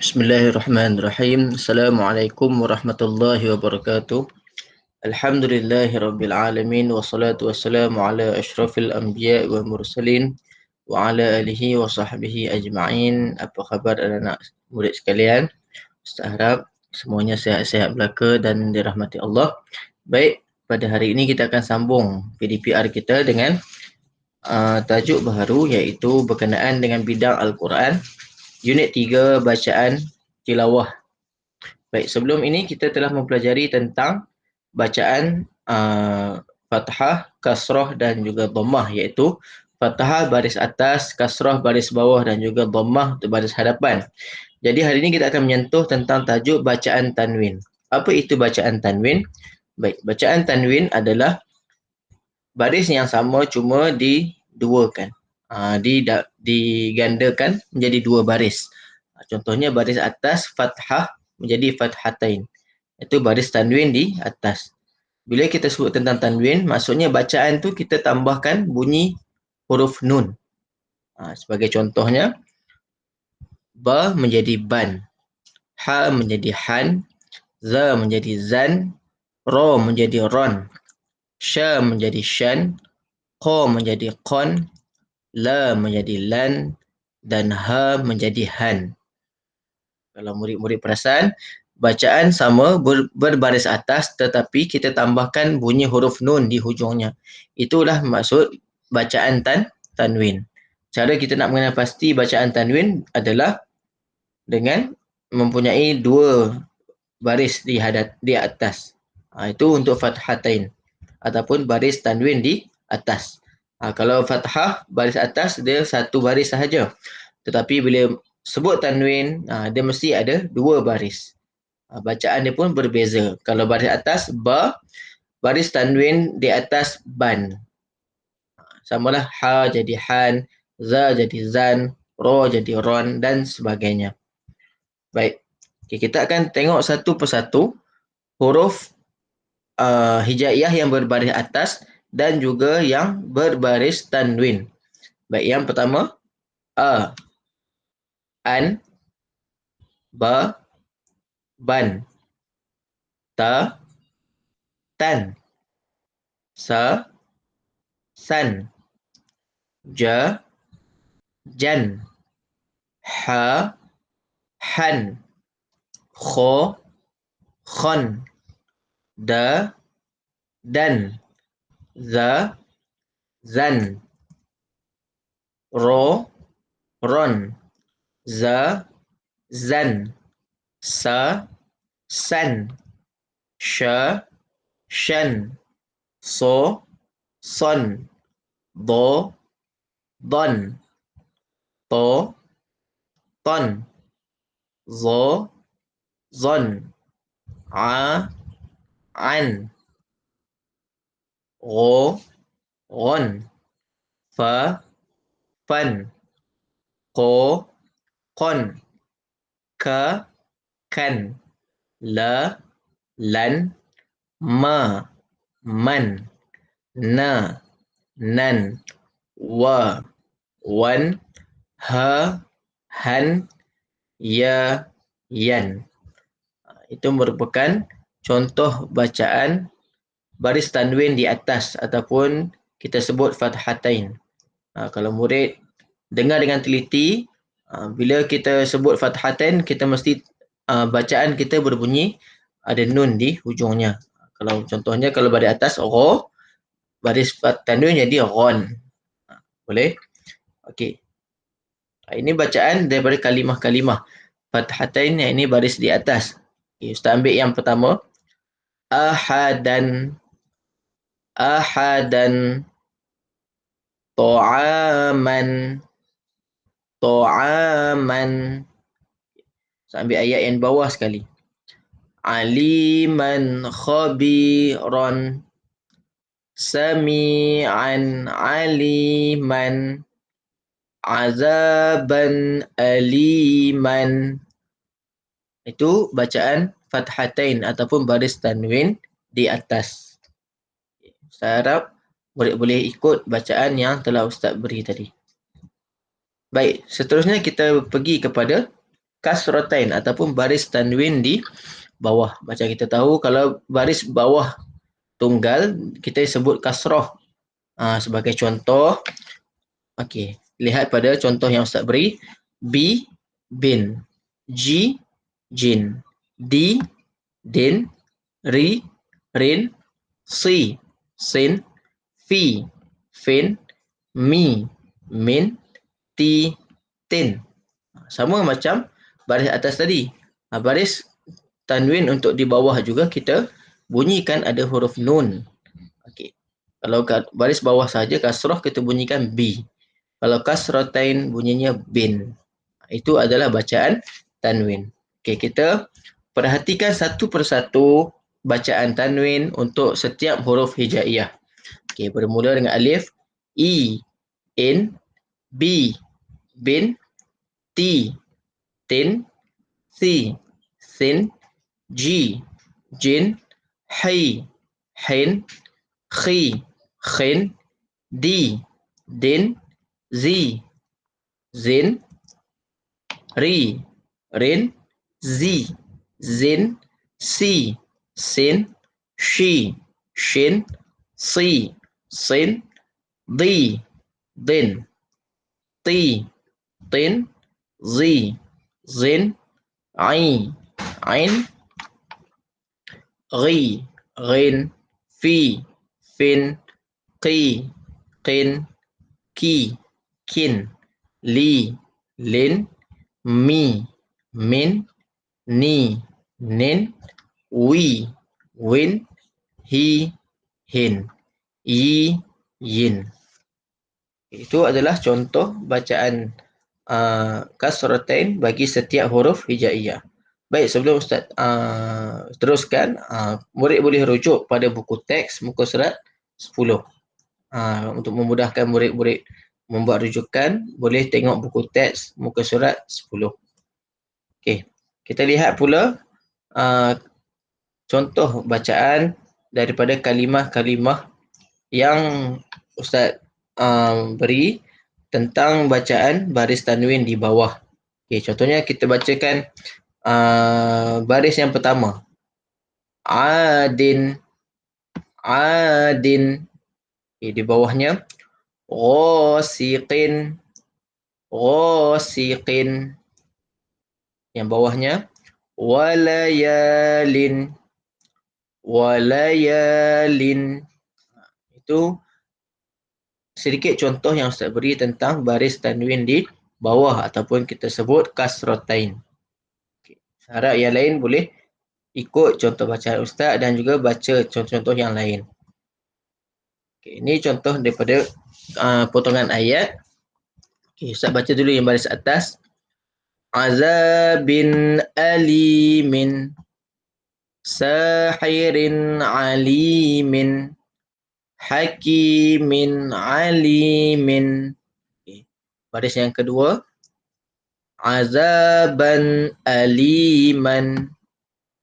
Bismillahirrahmanirrahim. Assalamualaikum warahmatullahi wabarakatuh. Alhamdulillahirabbil alamin wassalatu wassalamu ala asyrafil anbiya wal mursalin wa ala alihi wa sahbihi ajma'in. Apa khabar anak-anak murid sekalian? Ustaz harap semuanya sihat-sihat belaka dan dirahmati Allah. Baik, pada hari ini kita akan sambung PDPR kita dengan tajuk baharu iaitu berkenaan dengan bidang Al-Quran. Unit 3 bacaan tilawah. Baik, sebelum ini kita telah mempelajari tentang bacaan fathah, kasrah dan juga dhammah, iaitu fathah baris atas, kasrah baris bawah dan juga dhammah untuk baris hadapan. Jadi hari ini kita akan menyentuh tentang tajuk bacaan tanwin. Apa itu bacaan tanwin? Baik, bacaan tanwin adalah baris yang sama cuma diduakan. Digandakan menjadi dua baris. Contohnya baris atas fathah menjadi fathatain. Itu baris tanwin di atas. Bila kita sebut tentang tanwin, maksudnya bacaan tu kita tambahkan bunyi huruf nun. Sebagai contohnya, ba menjadi ban, ha menjadi han, za menjadi zan, ro menjadi ron, sya menjadi syan, qa menjadi qan, la menjadi lan, dan ha menjadi han. Kalau murid-murid perasan, bacaan sama berbaris atas tetapi kita tambahkan bunyi huruf nun di hujungnya. Itulah maksud bacaan tanwin. Cara kita nak mengenal pasti bacaan tanwin adalah dengan mempunyai dua baris di atas. Itu untuk fathatain ataupun baris tanwin di atas. Kalau fathah baris atas dia satu baris sahaja. Tetapi bila sebut tanwin, dia mesti ada dua baris. Bacaan dia pun berbeza. Kalau baris atas ba, baris tanwin di atas ban. Samalah ha jadi han, za jadi zan, ro jadi ron dan sebagainya. Baik. Kita akan tengok satu persatu huruf hijaiyah yang berbaris atas dan juga yang berbaris tanwin. Baik, yang pertama a, an, ba, ban, ta, tan, sa, san, ja, jan, ha, han, kho, khon, da, dan, za, zan, ro, ron, za, zan, sa, san, sha, shan, so, son, do, don, to, ton, zo, zon, a, an, go, gon, fa, fan, ko, kon, ka, kan, la, lan, ma, man, na, nan, wa, wan, ha, han, ya, yan. Itu merupakan contoh bacaan baris tanwin di atas ataupun kita sebut fathatain. Kalau murid dengar dengan teliti, bila kita sebut fathatain, kita mesti bacaan kita berbunyi ada nun di hujungnya. Kalau contohnya kalau baris atas ro, baris tanwin jadi ron. Boleh? Okey. Ini bacaan daripada kalimah-kalimah fathatain yang ini baris di atas. Okay, Ustaz ambil yang pertama. Ahadan, ahadan, ta'aman, ta'aman. Ustaz ambil ayat yang bawah sekali. Aliman khabiran, sami'an aliman, azaban aliman. Itu bacaan fathatain ataupun baris tanwin di atas. Saya harap murid boleh ikut bacaan yang telah Ustaz beri tadi. Baik, seterusnya kita pergi kepada kasratain ataupun baris tanwin di bawah. Macam kita tahu kalau baris bawah tunggal kita sebut kasrah. Sebagai contoh, okey, lihat pada contoh yang Ustaz beri. B, bin. G, jin. D, din. Ri, rin. C, sin. Fi, fin. Mi, min. Ti, tin. Sama macam baris atas tadi. Baris tanwin untuk di bawah juga kita bunyikan ada huruf nun. Okey. Kalau baris bawah saja kasrah kita bunyikan B. Kalau kasratain bunyinya bin. Itu adalah bacaan tanwin. Okey, kita perhatikan satu persatu bacaan tanwin untuk setiap huruf hijaiyah. Okey, bermula dengan alif, I, in, B, bin, T, tin, C, sin, G, jin, Hi, hin, Khi, khin, D, din, Z, zin, Ri, rin, Z, zin, Si, sin, Shi, shin, Si, sin, Di, din, Ti, tin, Zi, zin, Ai, ain, Ri, rin, Fi, fin, Qi, qin, Ki, kin, Li, lin, Mi, min, Ni, nin, Wi, win, Hi, hin, Yi, yin. Itu adalah contoh bacaan kasratain bagi setiap huruf hijaiyah. Baik, sebelum Ustaz teruskan, murid boleh rujuk pada buku teks muka surat 10. Untuk memudahkan murid-murid membuat rujukan, boleh tengok buku teks muka surat 10. Okey, kita lihat pula contoh bacaan daripada kalimah-kalimah yang Ustaz beri tentang bacaan baris tanwin di bawah. Okey, contohnya kita bacakan baris yang pertama. Adin, adin. Okey, di bawahnya ghasiqin, ghasiqin. Yang bawahnya walayalin, walayalin. Itu sedikit contoh yang Ustaz beri tentang baris tanwin di bawah ataupun kita sebut kasratain. Okay. Harap yang lain boleh ikut contoh bacaan Ustaz dan juga baca contoh-contoh yang lain. Okay, ini contoh daripada potongan ayat. Okay, Ustaz baca dulu yang baris atas. Azabin alimin, sahirin alimin, hakimin alimin. Okay. Baris yang kedua. Azaban aliman,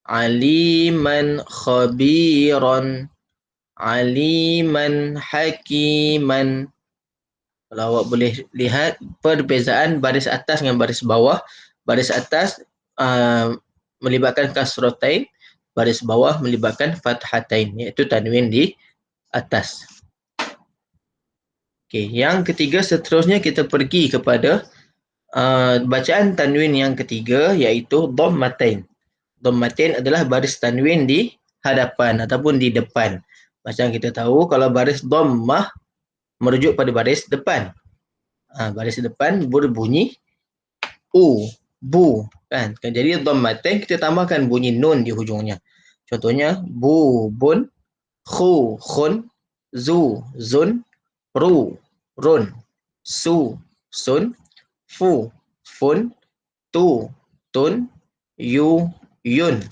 aliman khabiran, aliman hakiman. Kalau awak boleh lihat perbezaan baris atas dengan baris bawah. Baris atas melibatkan kasratain, baris bawah melibatkan fathatain, iaitu tanwin di atas. Okey, yang ketiga seterusnya kita pergi kepada bacaan tanwin yang ketiga, iaitu dhammatain. Dhammatain adalah baris tanwin di hadapan ataupun di depan. Macam kita tahu kalau baris dhammah merujuk pada baris depan. Baris depan berbunyi u, bu, kan? Jadi dhammatain kita tambahkan bunyi nun di hujungnya. Contohnya bu, bun, khu, khun, zu, zun, ru, run, su, sun, fu, fun, tu, tun, yu, yun.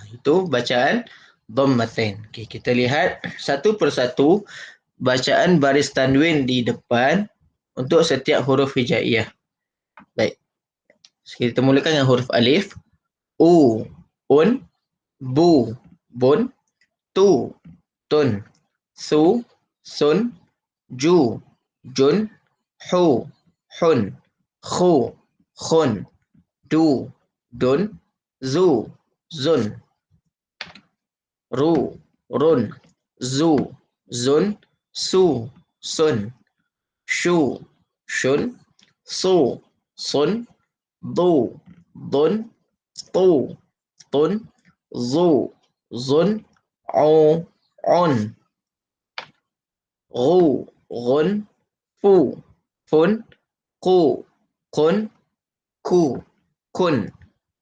Itu bacaan dhammatain. Okay, kita lihat satu persatu bacaan baris tanwin di depan untuk setiap huruf hijaiyah. Baik. Kita mulakan dengan huruf alif. U, un, bu, bun, tu, tun, su, sun, ju, jun, hu, hun, khu, khun, Du, dun, zu, zun. Ru, run, zu, zun, su, sun. Shu, shun, su, sun. Du, dun, tu, tun. Zu, zun, au, on. Ru, run, fu, fun. Ku, kun, ku, kun.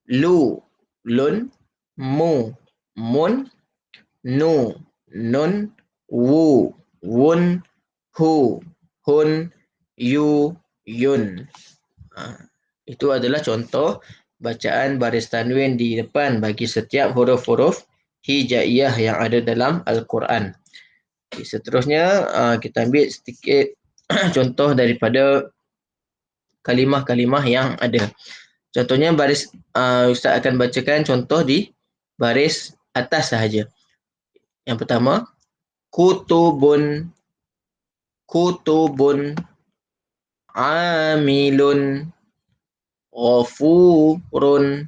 Lu, lun, mu, mun. Nu, nun, wu, wun, hu, hun, yu, yun. Itu adalah contoh bacaan baris tanwin di depan bagi setiap huruf-huruf hijaiyah yang ada dalam Al-Quran. Okay, seterusnya kita ambil sedikit contoh daripada kalimah-kalimah yang ada. Contohnya baris Ustaz akan bacakan contoh di baris atas sahaja. Yang pertama, kutubun, kutubun, amilun, ghafurun.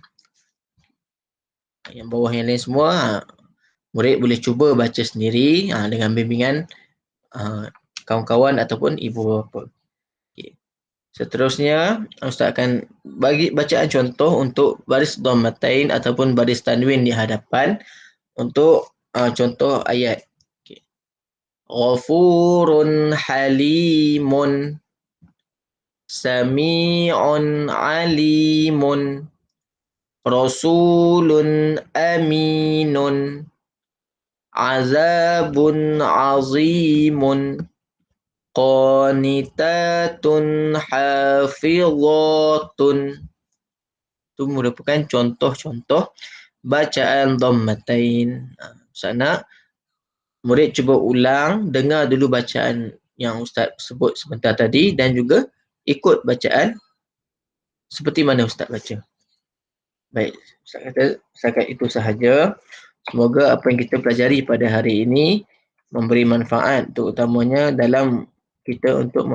Yang bawah yang lain semua murid boleh cuba baca sendiri dengan bimbingan kawan-kawan ataupun ibu bapa. Okay. Seterusnya Ustaz akan bagi bacaan contoh untuk baris dhammatain ataupun baris tanwin di hadapan untuk contoh ayat. Okay. Ghafurun halimun, sami'un alimun, rasulun aminun, azabun azimun, qanitatun hafizatun. Itu merupakan contoh-contoh bacaan dhammatain. Sana murid cuba ulang, dengar dulu bacaan yang Ustaz sebut sebentar tadi dan juga ikut bacaan seperti mana Ustaz baca. Baik, Ustaz kata setakat itu sahaja. Semoga apa yang kita pelajari pada hari ini memberi manfaat terutamanya dalam kita untuk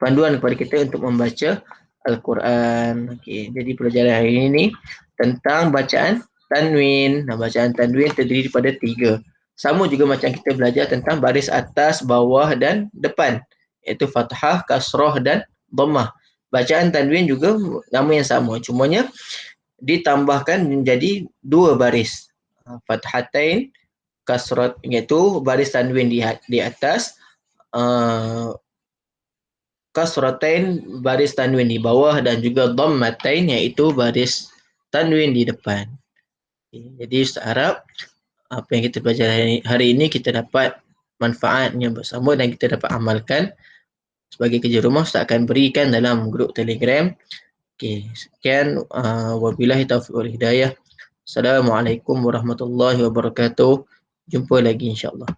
panduan kepada kita untuk membaca Al-Quran. Okey, jadi pelajaran hari ini tentang bacaan tanwin. Bacaan tanwin terdiri daripada 3. Sama juga macam kita belajar tentang baris atas, bawah dan depan, iaitu fathah, kasrah dan dhammah. Bacaan tanwin juga nama yang sama, cumanya ditambahkan menjadi 2 baris. Fathatain, kasrat, iaitu baris tanwin di atas, kasratain baris tanwin di bawah dan juga dhammatain iaitu baris tanwin di depan. Jadi Ustaz harap apa yang kita pelajari hari ini kita dapat manfaatnya bersama dan kita dapat amalkan. Sebagai kerja rumah Ustaz akan berikan dalam grup Telegram. Okey, sekian wabillahi taufiq wal hidayah. Assalamualaikum warahmatullahi wabarakatuh. Jumpa lagi insya-Allah.